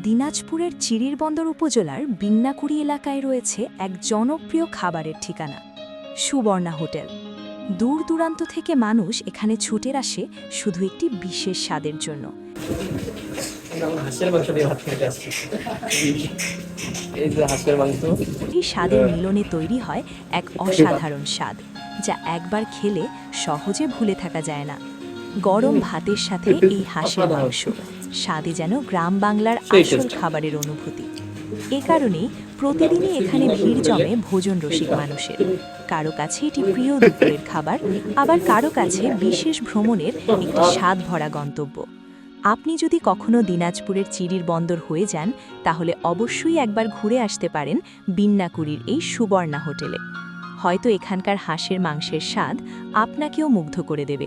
দিনাজপুরের চিরিরবন্দর উপজেলার বিন্নাকুড়ি এলাকায় রয়েছে এক জনপ্রিয় খাবারের ঠিকানা সুবর্ণা হোটেল। দূর দূরান্ত থেকে মানুষ এখানে ছুটে আসে শুধু একটি বিশেষ স্বাদের জন্য। এই স্বাদের মিলনে তৈরি হয় এক অসাধারণ স্বাদ, যা একবার খেলে সহজে ভুলে থাকা যায় না। গরম ভাতের সাথে এই হাঁসের মাংস স্বাদে যেন গ্রাম বাংলার আসল খাবারের অনুভূতি। এ কারণেই প্রতিদিনই এখানে ভিড় জমে ভোজন রসিক মানুষের। কারো কাছে এটি প্রিয় দুপুরের খাবার, আবার কারো কাছে বিশেষ ভ্রমণের একটি স্বাদ ভরা গন্তব্য। আপনি যদি কখনো দিনাজপুরের চিরির বন্দর হয়ে যান, তাহলে অবশ্যই একবার ঘুরে আসতে পারেন বিন্নাকুড়ির এই সুবর্ণা হোটেলে। হয়তো এখানকার হাঁসের মাংসের স্বাদ আপনাকেও মুগ্ধ করে দেবে।